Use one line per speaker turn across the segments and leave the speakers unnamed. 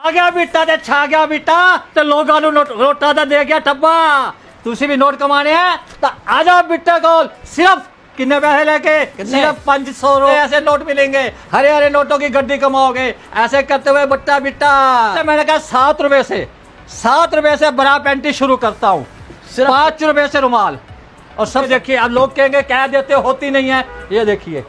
आ गया बिट्टा ते छा गया बिट्टा ते लोगां नूं रोटा दा दे गया टब्बा। तुसी भी नोट कमाने हैं तो आ जाओ बिट्टा कोल। सिर्फ कितने पैसे लेके? सिर्फ 500 रुपए ऐसे नोट मिलेंगे। हरे हरे नोटों की गड्डी कमाओगे ऐसे करते हुए बिट्टा बिट्टा। तो मैंने कहा 7 रुपए से बरा पैंटी शुरू करता हूँ, 5 रुपए से रुमाल। और सब देखिए, अब लोग कहेंगे क्या देते हो, होती नहीं है। ये देखिए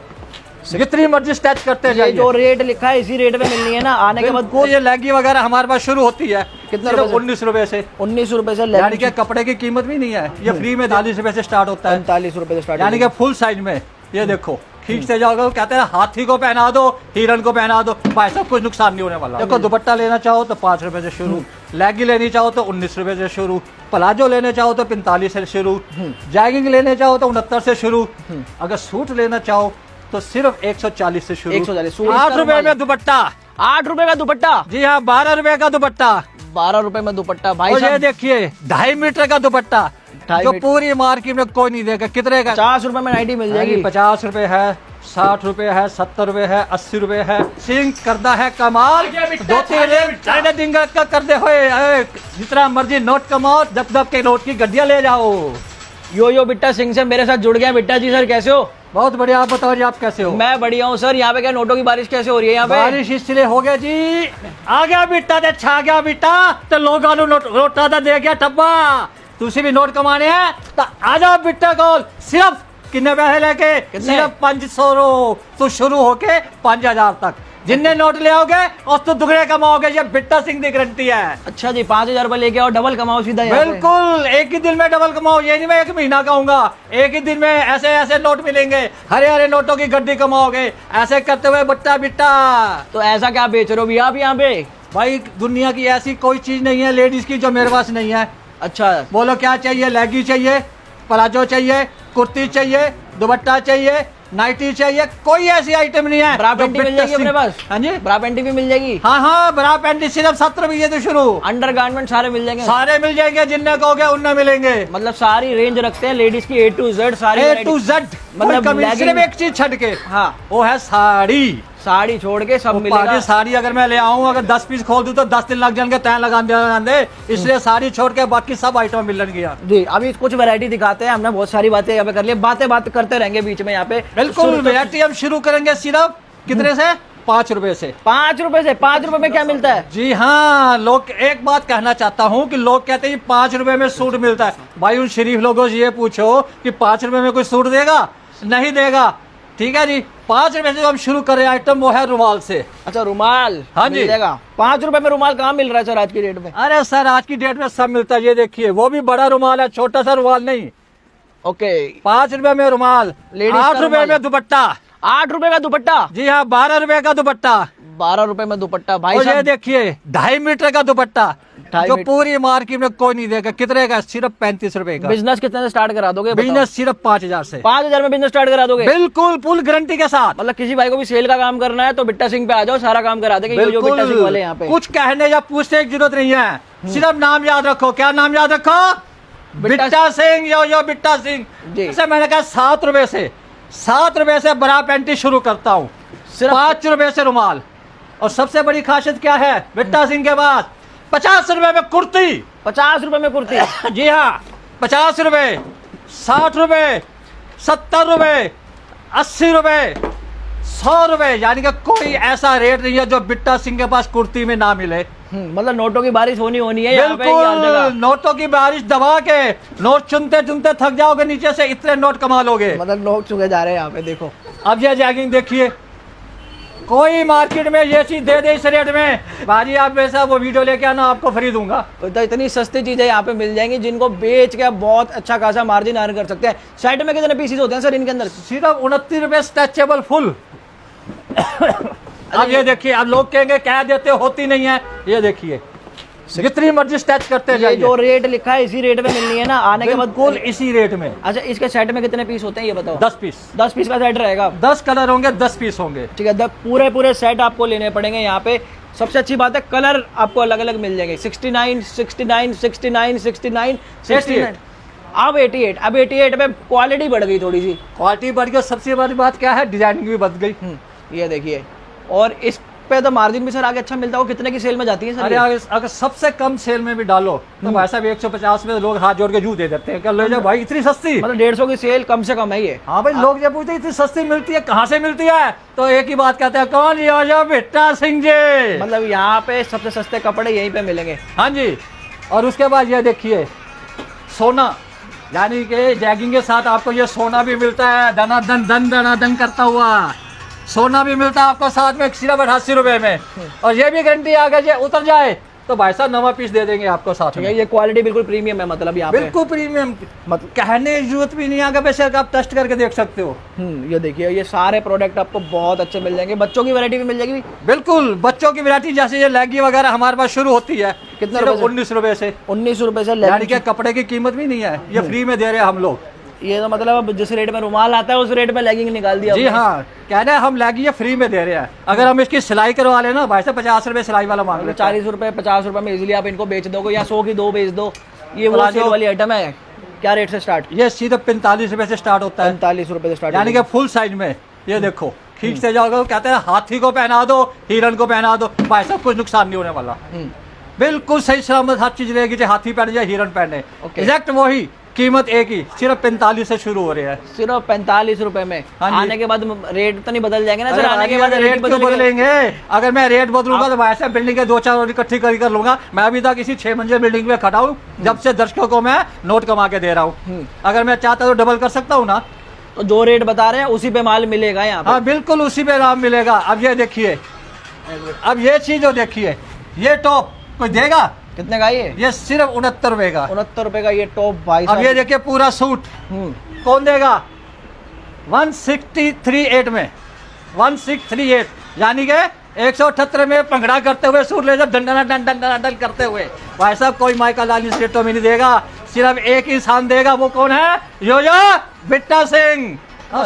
जितनी मर्जी स्टैच करते जाइए।
जो रेट लिखा है इसी रेट में मिलनी है ना आने के बाद।
ये लहंगी वगैरह हमारे पास शुरू होती है
कितने?
19 रुपए से।
19 रुपए से
यानी कि कपड़े की कीमत भी नहीं है, ये फ्री में 40 रुपए से स्टार्ट होता है।
45 रुपए से स्टार्ट,
यानी कि फुल साइज में। ये देखो खींचते जाओगे, कहते हैं हाथी को पहना दो, हिरन को पहना दो, भाई साहब कुछ नुकसान नहीं होने वाला। देखो दुपट्टा लेना चाहो तो 5 रुपए से शुरू, लहंगी लेनी चाहो तो 19 रुपए से शुरू, प्लाजो लेने चाहो तो 45 से शुरू, जैगिंग लेने चाहो तो 69 से शुरू, अगर सूट लेना चाहो तो सिर्फ 140 से शुरू।
140।
8 रुपए में दुपट्टा।
8 रुपए का दुपट्टा?
जी हाँ, 12 रुपए का दुपट्टा।
12 रुपए में दुपट्टा भाई
और ये
साहब।
देखिए 2.5 मीटर का दुपट्टा,
2.5
जो
मीटर।
पूरी मार्केट में कोई नहीं देगा। कितने का?
50 रुपए में नाइटी मिल जाएगी।
50 रुपए है, 60 रुपए है, 70 रुपए है, 80 रुपए है। सिंह करदा है कमाल, 2-3 दिन का कर दे हुए। जितना मर्जी नोट कमाओ, दब दब के नोट की गड्डियां ले जाओ।
यो बिट्टा सिंह से मेरे साथ जुड़ गया। बिट्टा जी सर कैसे हो?
बहुत बढ़िया, आप बताओ जी आप कैसे हो?
मैं बढ़िया हूँ सर। यहाँ पे क्या नोटों की बारिश कैसे हो रही है यहाँ पे?
बारिश इसलिए हो गया जी, आ गया बिट्टा ते छा गया बिट्टा ते लोगां नूं रोटा दा दे गया टब्बा। तुसी भी नोट कमाने हैं तो आ जाओ बिट्टा कोल। सिर्फ कितने पैसे लेके? सिर्फ 500 तो शुरू होके 5000 तक। जितने नोट ले आओगे और तो दुगने कमाओगे, ये बिट्टा सिंह की गारंटी है।
अच्छा जी, 5000 रुपए लेके आओ, डबल कमाओ सीधा यहाँ पे।
बिल्कुल, एक ही दिन में डबल कमाओ। ये नहीं मैं 1 महीना कहूंगा, एक ही दिन में ऐसे ऐसे नोट मिलेंगे। हरे हरे नोटों की गड्डी कमाओगे ऐसे करते हुए बिट्टा बिट्टा।
तो ऐसा क्या बेच रहे हो भैया आप यहाँ पे?
भाई दुनिया की ऐसी कोई चीज नहीं है लेडीज की जो मेरे पास नहीं है।
अच्छा
बोलो क्या चाहिए? लहंगी चाहिए, प्लाजो चाहिए, कुर्ती चाहिए, दुपट्टा चाहिए, नाइटी चाहिए, कोई ऐसी आइटम नहीं है।
ब्रा पैंटी मिल जाएगी अपने पास?
हाँ जी,
ब्रा पैंटी भी मिल जाएगी।
हाँ हाँ, ब्रा पैंटी सिर्फ 70 रुपये से शुरू।
अंडर गारमेंट सारे मिल जाएंगे?
सारे मिल जाएंगे, जिनने कहोगे उनने मिलेंगे।
मतलब सारी रेंज रखते हैं लेडीज की A to Z सारी।
A to Z, मतलब सिर्फ एक चीज छट के,
हाँ
वो है साड़ी।
साड़ी छोड़ के सब मिलेगा।
साड़ी अगर मैं ले आऊं, अगर 10 पीस खोल दूं तो 10 दिन लग जाएंगे तय लगाने। इसलिए साड़ी छोड़ के बाकी सब आइटम मिलेंगे यहाँ
जी। अभी कुछ वैरायटी दिखाते हैं, हमने बहुत सारी बातें यहाँ पे कर ली, बात करते रहेंगे बीच में यहाँ पे।
बिल्कुल, वैरायटी हम शुरू करेंगे सिर्फ कितने से? 5 रुपए से।
5 रुपए से? 5 रुपए में क्या मिलता है?
जी हाँ, लोग एक बात कहना चाहता हूँ कि लोग कहते हैं 5 रुपए में सूट मिलता है। भाई उन शरीफ लोगों से ये पूछो कि 5 रुपए में कोई सूट देगा? नहीं देगा। ठीक है जी, 5 रुपए से जो हम शुरू कर रहे हैं आइटम वो है रुमाल से।
अच्छा रुमाल?
हाँ जी।
5 रुपए में रुमाल कहाँ मिल रहा है सर आज की डेट में?
अरे सर आज की डेट में सब मिलता है। ये देखिए वो भी बड़ा रुमाल है, छोटा सा रुमाल नहीं।
ओके।
5 रुपए में रुमाल, 8 रुपए में दुपट्टा।
8 रुपए का दुपट्टा?
जी हाँ, 12 रुपए का दुपट्टा।
12 रुपए में दुपट्टा भाई
और ये
साहब।
देखिए 2.5 मीटर का दुपट्टा,
2.5
जो
मीटर।
पूरी मार्केट में कोई नहीं देगा। कितने का? सिर्फ 35 रुपए का।
बिजनेस कितने से स्टार्ट करा दोगे?
बिजनेस सिर्फ 5000 से।
5000 में बिजनेस स्टार्ट करा दोगे?
बिल्कुल, फुल गारंटी के साथ।
मतलब किसी भाई को भी सेल का काम करना है तो बिट्टा सिंह पे आ जाओ, सारा काम करा देंगे। जो बिट्टा सिंह वाले यहाँ पे।
कुछ कहने या पूछने की जरूरत नहीं है, सिर्फ नाम याद रखो। क्या नाम याद रखो? बिट्टा सिंह। यो बिट्टा सिंह। जैसे मैंने कहा 7 रुपए से बरा पैंटी शुरू करता हूँ, सिर्फ 5 रुपए से रुमाल। और सबसे बड़ी खासियत क्या है बिट्टा सिंह के पास? 50 रुपए में कुर्ती।
50 रुपए में कुर्ती?
जी हाँ, 50 रुपए, 60 रुपए, 70 रुपए, 80 रुपए, 100 रुपए। यानी कि कोई ऐसा रेट नहीं है जो बिट्टा सिंह के पास कुर्ती में ना मिले।
मतलब नोटों की बारिश होनी है यहाँ पे हर जगह।
बिल्कुल, नोटों की बारिश दबा के नोट चुनते चुनते थक जाओगे, नीचे से इतने नोट कमा लोगे।
मतलब नोट चुके जा रहे हैं यहाँ पे। देखो
अब ये जैगिंग देखिए, कोई मार्केट में ये चीज दे दे इस रेट में, भाजी आप वैसा वो वीडियो लेके आना, आपको फ्री दूंगा।
तो इतनी सस्ती चीजें यहाँ पे मिल जाएंगी जिनको बेच के बहुत अच्छा खासा मार्जिन अर्न कर सकते हैं। साइड में कितने पीसेस होते हैं सर इनके अंदर?
सिर्फ 29 रुपए स्ट्रेचेबल फुल। अब ये देखिए, अब लोग कहेंगे क्या देते हो, होती नहीं है। ये देखिए जितनी मर्जी स्टैच करते जाइए।
जो रेट लिखा है इसी रेट में मिलनी है ना आने के बाद?
बिल्कुल इसी रेट में।
अच्छा, इसके सेट में कितने पीस होते हैं ये बताओ?
10 पीस।
10 पीस का सेट रहेगा?
10 कलर होंगे, 10 पीस होंगे।
ठीक है, पूरे सेट आपको लेने पड़ेंगे यहाँ पे। सबसे अच्छी बात है कलर आपको अलग अलग मिल जाएंगे। 69, 69, 69, 69, 69, अब 88 में क्वालिटी बढ़ गई थोड़ी सी।
क्वालिटी बढ़ गई, सबसे बड़ी बात क्या है डिजाइनिंग भी बढ़ गई।
ये देखिए, और इस पे तो मार्जिन भी सर आगे अच्छा मिलता हो, कितने की सेल में जाती है सर
अरे
ये?
अगर सबसे कम सेल में भी डालो तो भाई साहब 150 में लोग हाथ जोड़ के जू दे देते हैं, क्या ले जाओ भाई इतनी सस्ती।
मतलब 150 की सेल कम से कम है ये।
हाँ भाई, लोग जब पूछते हैं इतनी सस्ती मिलती है कहाँ से मिलती है, तो एक ही बात कहते हैं, कौन ये आजा बिट्टा सिंह जी।
मतलब यहाँ पे सबसे सस्ते कपड़े यहीं पे मिलेंगे।
हाँ जी। और उसके बाद ये देखिए सोना, यानी कि जैगिंग के साथ आपको ये सोना भी मिलता है, दनादन करता हुआ सोना भी मिलता है आपको साथ में, सिर्फ 88 रुपए में। और ये भी गारंटी अगर ये उतर जाए तो भाई साहब नवा पीस दे देंगे आपको साथ में।
ये क्वालिटी बिल्कुल प्रीमियम है, मतलब यहाँ पे
बिल्कुल प्रीमियम, मतलब कहने की जरूरत भी नहीं है, अगर वैसे आप टेस्ट करके देख सकते हो।
ये देखिए, ये सारे प्रोडक्ट आपको बहुत अच्छे मिल जाएंगे। बच्चों की वैरायटी भी मिल जाएगी।
बिल्कुल, बच्चों की वैरायटी जैसे ये लेगी वगैरह हमारे पास शुरू होती है
कितने
सिर्फ
रुपए से?
19 रुपए से।
19 रुपए से
यानी कि कपड़े की कीमत भी नहीं है, ये फ्री में दे रहे हैं हम लोग।
ये तो मतलब जिस रेट में रुमाल आता है उस रेट में लेगिंग निकाल दिया
जी
हमने।
हाँ, कहना है हम लेगी ये फ्री में दे रहे हैं। अगर हम इसकी सिलाई करवा लेना भाई साहब 50 रुपए सिलाई वाला मांग लेते हैं।
40 रुपए 50 रुपए में इजीली आप इनको बेच दोगे, या 100 की 2 बेच दो। ये वो
प्लाजो-
सेल वाली आइटम है। क्या रेट से स्टार्ट?
ये सीधे 45 रुपए से स्टार्ट होता है,
45 रुपए से स्टार्ट।
यानी कि फुल साइज में। ये देखो खींचते जाओगे, कहते हैं हाथी को पहना दो, हिरन को पहना दो, भाई साहब कुछ नुकसान नहीं होने वाला। बिल्कुल सही सलामत हर चीज रहेगी, चाहे हाथी पहने या हिरन पहने।
ओके।
एग्जैक्ट वही कीमत एक ही, सिर्फ 45 से शुरू हो रही है।
सिर्फ 45 रुपए में।
हाँ जी।
आने के बाद रेट तो नहीं बदल जाएंगे ना सर?
अरे
आने के बाद
रेट क्यों बदलेंगे? अगर मैं रेट बदलूंगा तो वैसे बिल्डिंग के 2-4 और इकट्ठी कर लूंगा। मैं अभी तक इसी 6 मंजिल बिल्डिंग में खड़ा हूँ, जब से दर्शकों को मैं नोट कमा के दे रहा हूँ। अगर मैं चाहता तो डबल कर सकता हूँ ना।
तो जो रेट बता रहे हैं उसी पे माल मिलेगा यहाँ पे।
हाँ बिल्कुल उसी पे नाम मिलेगा। अब ये देखिए, अब ये चीज जो देखिए, ये टॉप कोई देगा?
कितने का ये
सिर्फ 69 रुपए का।
69 रुपए का ये टॉप भाई
अब ये देखिए पूरा सूट कौन देगा? 1638 में, 1638, यानी कि 178 में पंगड़ा करते हुए सूट ले जाओ, डंडन करते हुए। भाई साहब कोई माइकल लाली स्टेटो में नहीं देगा, सिर्फ एक इंसान देगा। वो कौन है? यो बिट्टा सिंह।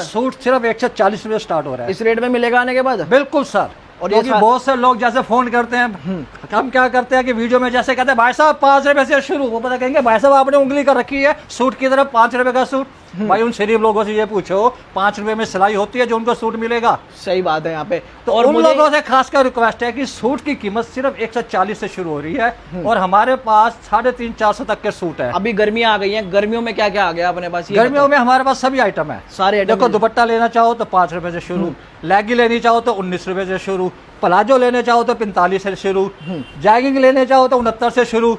सूट सिर्फ 140 रुपए स्टार्ट हो रहा है।
इस रेट में मिलेगा आने के बाद?
बिल्कुल सर। और ये बहुत से लोग जैसे फोन करते हैं, हम क्या करते हैं कि वीडियो में जैसे कहते हैं भाई साहब 5 रुपए से शुरू, वो पता कहेंगे भाई साहब आपने उंगली कर रखी है सूट की तरफ, 5 रुपए का सूट। भाई उन शरीफ लोगों से ये पूछो 5 रुपए में सिलाई होती है जो उनको सूट मिलेगा?
सही बात है यहाँ पे।
तो और उन लोगों से खासकर रिक्वेस्ट है कि सूट की कीमत सिर्फ 140 से शुरू हो रही है, और हमारे पास 350-400 तक के सूट है।
अभी गर्मियां आ गई हैं, गर्मियों में क्या क्या आ गया अपने पास?
गर्मियों में हमारे पास सभी आइटम है,
सारे आइटम।
देखो दुपट्टा लेना चाहो तो 5 रुपए से शुरू, लेगी लेनी चाहो तो 19 रुपए से शुरू, प्लाजो लेने चाहो तो 45 से शुरू, जैगिंग लेने चाहो तो 69 से शुरू,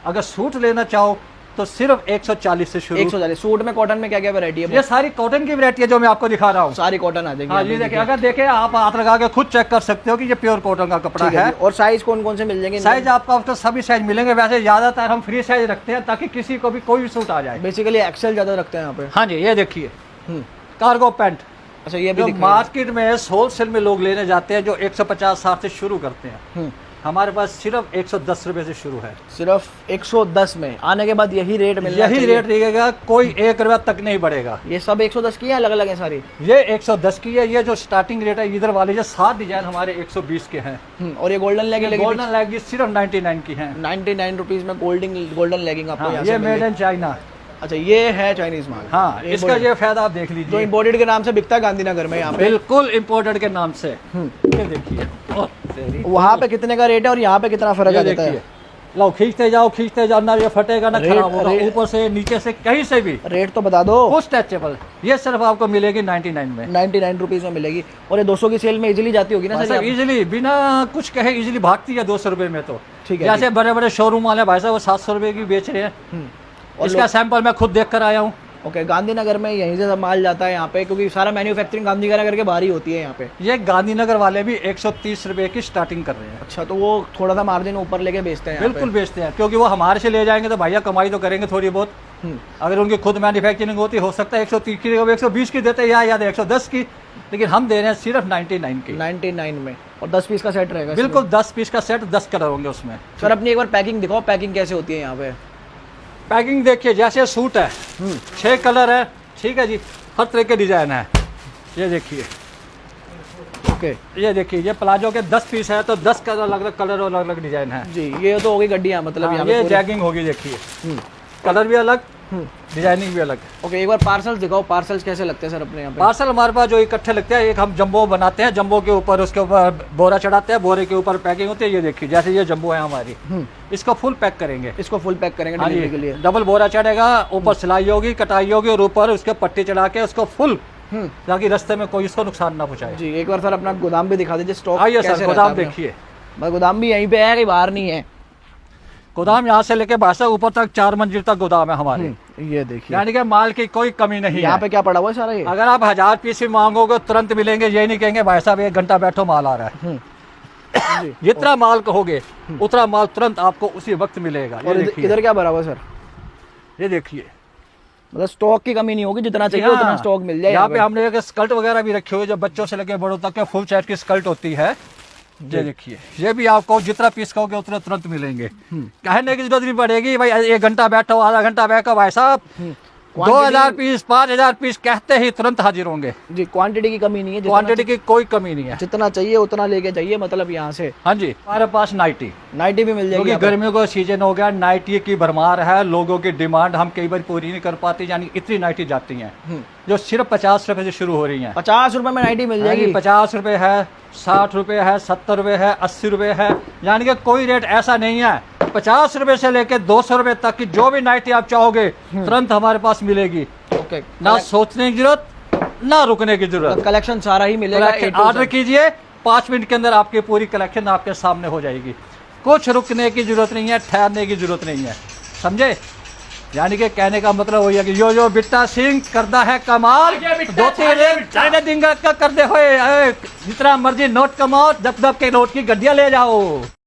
अगर सूट लेना चाहो तो सिर्फ 140 से शुरू।
140। सूट में कॉटन में क्या क्या वैरायटी है?
ये सारी कॉटन की वैरायटी है जो मैं आपको दिखा रहा हूँ।
सारी कॉटन आ जाएगी।
हाँ जी देखिए, अगर देखें आप हाथ लगा के खुद चेक कर सकते हो कि ये प्योर कॉटन का कपड़ा है।
और साइज कौन कौन से मिल जाएंगे?
साइज आपको सभी साइज मिलेंगे, वैसे ज्यादातर हम फ्री साइज रखते हैं ताकि किसी को भी कोई भी सूट आ जाए।
बेसिकली एक्सेल ज्यादा रखते हैं यहाँ पे।
हाँ जी, ये देखिए कार्गो पैंट।
अच्छा, ये भी
जो मार्केट में होलसेल में लोग लेने जाते हैं जो 150-60 से शुरू करते हैं, हमारे पास सिर्फ 110 रुपए से शुरू है।
सिर्फ 110 में। आने के बाद यही रेट मिलना
यही
चाहिए।
रेट रहेगा, कोई 1 रुपया तक नहीं बढ़ेगा।
ये सब 110 की है, अलग अलग है सारी?
ये 110 की है। ये जो स्टार्टिंग रेट है इधर वाले, ये 7 डिजाइन हमारे 120 के हैं।
और ये गोल्डन लेगिंग?
गोल्डन लेगिंग सिर्फ 99 की है।
99 रुपीज में गोल्डन लेगिंग आपको यहाँ
ये
से
मेड इन चाइना।
अच्छा, ये है चाइनीज माल।
हाँ, इसका ये फायदा आप देख
जो
लीजिए,
इम्पोर्टेड के नाम से बिकता है गांधीनगर में यहाँ पे।
बिल्कुल इम्पोर्टेड के नाम से। ये देखिए, ओह, तेरी।
वहाँ पे कितने का रेट है और यहाँ पे कितना फर्क
ये
आ जाता
देखिए,
है?
लो खींचते जाओ, ना ये फटेगा ना
रेट-
खराब होगा,
रेट-
ऊपर से नीचे से कहीं से भी
रेट तो बता दो।
कुछ टचेबल। ये सिर्फ आपको मिलेगी 99 में।
99 रुपीज में मिलेगी। और ये 200 की सेल में इजीली जाती होगी ना सर? यहाँ
इजिली बिना कुछ कहे इजिली भागती है 200 रुपए में। तो
ठीक है,
जैसे बड़े बड़े शोरूम वाले भाई साहब वो 700 रुपए की बेच रहे हैं।
और
इसका सैंपल मैं खुद देख कर आया हूँ।
ओके, गांधीनगर में यहीं से सब माल जाता है यहाँ पे, क्योंकि सारा मैन्युफैक्चरिंग गांधीनगर के बाहर ही होती है यहाँ पे।
ये गांधीनगर वाले भी 130 रुपए की स्टार्टिंग कर रहे हैं।
अच्छा, तो वो थोड़ा सा मार्जिन ऊपर लेके बेचते हैं यहाँ
बिल्कुल बेचते हैं, क्योंकि वो हमारे से ले जाएंगे तो भैया कमाई तो करेंगे थोड़ी बहुत।
पे।
अगर उनकी खुद मैन्युफैक्चरिंग होती हो सकता है 130 की 120 की देते या 110 की, लेकिन हम दे रहे हैं सिर्फ 99 की।
99 में। और 10 पीस का सेट रहेगा इसमें?
बिल्कुल 10 पीस का सेट, 10 कलर होंगे उसमें।
सर अपनी एक बार पैकिंग दिखाओ, पैकिंग कैसे होती है यहाँ पे?
पैकिंग देखिए, जैसे सूट है 6 कलर है, ठीक है जी, हर तरह के डिजाइन है। ये देखिए,
ओके
ये देखिए, ये प्लाजो के 10 पीस है तो 10 अलग अलग कलर और अलग अलग डिजाइन है
जी। ये तो होगी गड्डियाँ, मतलब
हाँ,
यहाँ
ये
पे
जैगिंग होगी देखिए। कलर भी अलग, डिजाइनिंग भी अलग।
ओके, एक बार पार्सल्स दिखाओ, पार्सल्स कैसे लगते हैं सर अपने यहाँ पे?
पार्सल हमारे पास जो इकट्ठे लगते हैं, एक हम जंबो बनाते हैं, जंबो के ऊपर उसके ऊपर बोरा चढ़ाते हैं, बोरे के ऊपर पैकिंग होती है। ये देखिए जैसे ये जंबो है हमारी, इसको फुल पैक करेंगे,
इसको फुल पैक करेंगे
हाँ
डिलीवरी
जी,
के लिए।
डबल बोरा चढ़ेगा, ऊपर सिलाई होगी, कटाई होगी और ऊपर उसके पट्टी चढ़ा के उसको फुल, ताकि रास्ते में कोई इसको नुकसान ना पहुंचाए।
जी, एक बार सर अपना गोदाम भी दिखा दीजिए, स्टॉक
आइए
कैसे
सर,
रहता
गोदाम
है अपना?
देखिए।
बस गोदाम भी यहीं पे है कि बाहर नहीं है?
गोदाम यहाँ से लेके बासा ऊपर तक 4 मंजिल तक गोदाम है हमारे,
ये देखिए,
यानी कि माल की कोई कमी नहीं
यहाँ
है।
पे क्या पड़ा हुआ है सारा ये?
अगर आप 1000 पीस भी मांगोगे तुरंत मिलेंगे, ये नहीं कहेंगे भाई साहब 1 घंटा बैठो माल आ रहा है।
जी।
जितना माल कहोगे उतना माल तुरंत आपको उसी वक्त मिलेगा। ये
और
देखिए,
इधर क्या भरा हुआ है सर?
ये देखिए,
मतलब स्टॉक की कमी नहीं होगी, जितना चाहिए
हाँ,
उतना स्टॉक मिल जाए
यहाँ पे हमने एक स्कर्ट वगैरह भी रखी हुई है, जो बच्चों से लेके बड़ों तक के फुल सेट की स्कर्ट होती है। ये देखिए, ये भी आपको जितना पीस कहोगे उतना तुरंत मिलेंगे, कहने की जरूरत नहीं पड़ेगी भाई 1 घंटा बैठो, आधा घंटा बैठो, भाई साहब 2000 पीस 5000 पीस कहते ही तुरंत हाजिर होंगे।
जी, क्वांटिटी की कमी नहीं है,
क्वांटिटी की कोई कमी नहीं है,
जितना चाहिए उतना लेके जाइए, मतलब यहाँ से।
हाँ जी, हमारे पास नाइटी,
नाइटी भी मिल जाएगी
क्योंकि
यहाँ पे?
गर्मियों का सीजन हो गया, नाइटी की भरमार है, लोगों की डिमांड हम कई बार पूरी नहीं कर पाते, यानी इतनी नाइटी जाती हैं जो सिर्फ 50 रुपए से शुरू हो रही हैं।
50 रुपए में नाइटी मिल जाएगी?
50 रुपए है, 60 रुपए है, 70 रुपए है, 80 रुपए है, यानी कि कोई रेट ऐसा नहीं है। 50 रुपए से लेकर 200 रुपए तक की जो भी नाइटी आप चाहोगे तुरंत हमारे पास मिलेगी।
ओके,
ना सोचने की जरूरत, ना रुकने की जरूरत।
कलेक्शन सारा ही मिलेगा।
ऑर्डर कीजिए, 5 मिनट के अंदर आपकी पूरी कलेक्शन आपके सामने हो जाएगी। कुछ रुकने की जरूरत नहीं है, ठहरने की जरूरत नहीं है, समझे? यानी कि कहने का मतलब वही है कि यो बिट्टा सिंह करता है कमाल, 2-3 दिन का कर दे होए, जितना मर्जी नोट कमाओ, दब के नोट की गड्डियां ले जाओ।